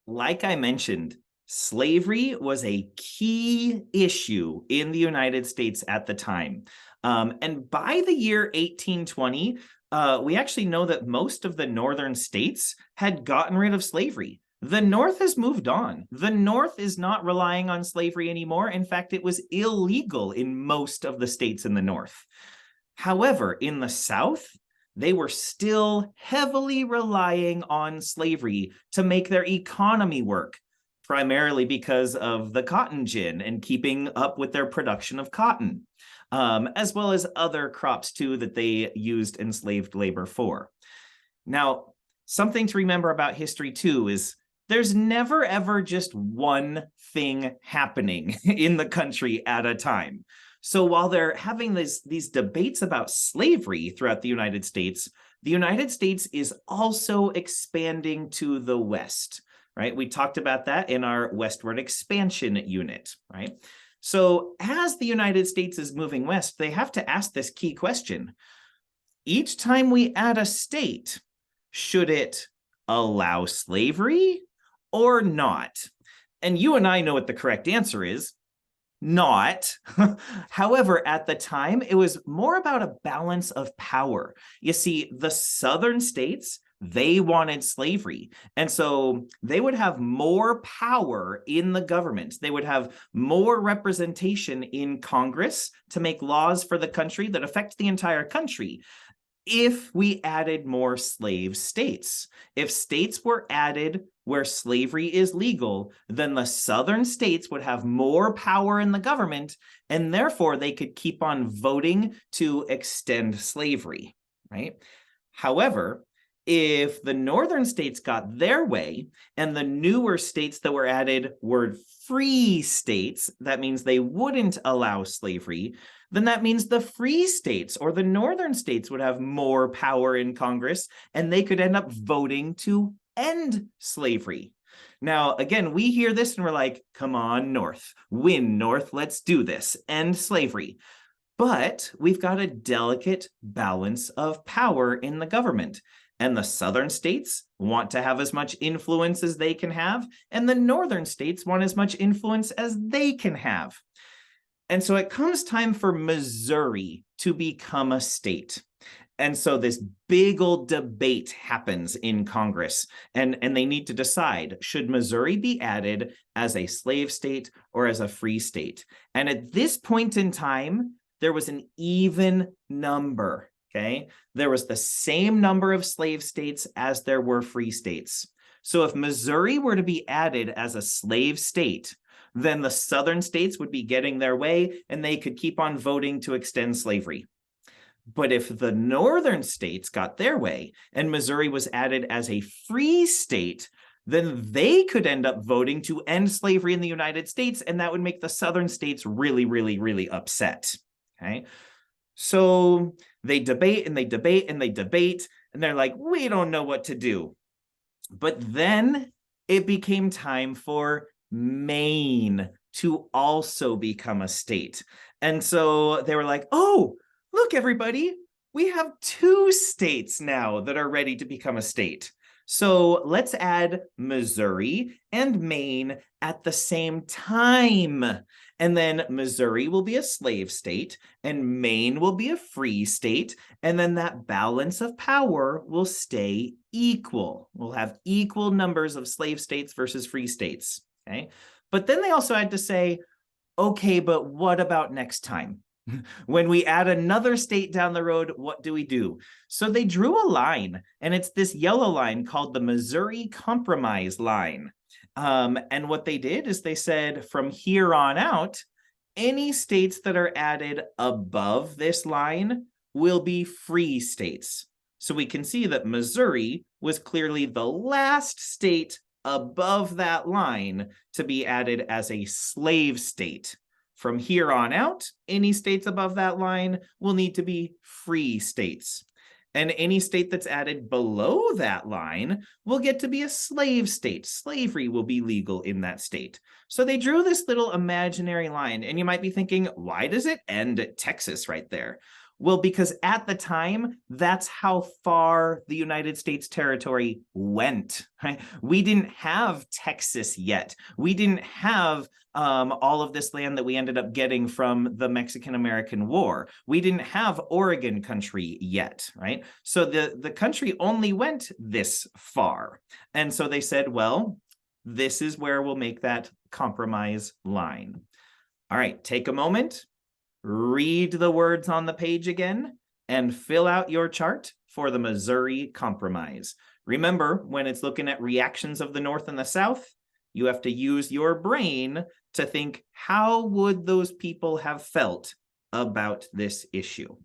like I mentioned, slavery was a key issue in the United States at the time. And by the year 1820, we actually know that most of the northern states had gotten rid of slavery. The North has moved on. The North is not relying on slavery anymore. In fact, it was illegal in most of the states in the North. However, in the South, they were still heavily relying on slavery to make their economy work, primarily because of the cotton gin and keeping up with their production of cotton, as well as other crops too that they used enslaved labor for. Now, something to remember about history too is there's never ever just one thing happening in the country at a time. So while they're having these debates about slavery throughout the United States is also expanding to the West, right? We talked about that in our westward expansion unit, right? So as the United States is moving west, they have to ask this key question. Each time we add a state, should it allow slavery or not? And you and I know what the correct answer is. Not. However, at the time, it was more about a balance of power. You see, the southern states, they wanted slavery. And so they would have more power in the government. They would have more representation in Congress to make laws for the country that affect the entire country. If we added more slave states, if states were added where slavery is legal, then the southern states would have more power in the government, and therefore they could keep on voting to extend slavery, right? However, if the northern states got their way and the newer states that were added were free states, that means they wouldn't allow slavery, then that means the free states or the northern states would have more power in Congress and they could end up voting to end slavery. Now, again, we hear this and we're like, come on, North, win, North, let's do this, end slavery. But we've got a delicate balance of power in the government. And the southern states want to have as much influence as they can have, and the northern states want as much influence as they can have. And so it comes time for Missouri to become a state. And so this big old debate happens in Congress, and they need to decide, should Missouri be added as a slave state or as a free state? And at this point in time, there was an even number, okay? There was the same number of slave states as there were free states. So if Missouri were to be added as a slave state, then the southern states would be getting their way and they could keep on voting to extend slavery. But if the northern states got their way and Missouri was added as a free state, then they could end up voting to end slavery in the United States, and that would make the southern states really, really, really upset, okay? So they debate and they debate and they debate, and they're like, we don't know what to do. But then it became time for Maine to also become a state. And so they were like, oh, look, everybody, we have 2 states now that are ready to become a state. So let's add Missouri and Maine at the same time. And then Missouri will be a slave state and Maine will be a free state. And then that balance of power will stay equal. We'll have equal numbers of slave states versus free states. Okay. But then they also had to say, okay, but what about next time? When we add another state down the road, what do we do? So they drew a line, and it's this yellow line called the Missouri Compromise line. And what they did is they said, from here on out, any states that are added above this line will be free states. So we can see that Missouri was clearly the last state above that line to be added as a slave state. From here on out, any states above that line will need to be free states. And any state that's added below that line will get to be a slave state. Slavery will be legal in that state. So they drew this little imaginary line, and you might be thinking, why does it end at Texas right there? Well, because at the time, that's how far the United States territory went, right? We didn't have Texas yet. We didn't have all of this land that we ended up getting from the Mexican-American War. We didn't have Oregon country yet, right? So the country only went this far. And so they said, well, this is where we'll make that compromise line. All right, take a moment, read the words on the page again, and fill out your chart for the Missouri Compromise. Remember, when it's looking at reactions of the North and the South, you have to use your brain to think, how would those people have felt about this issue?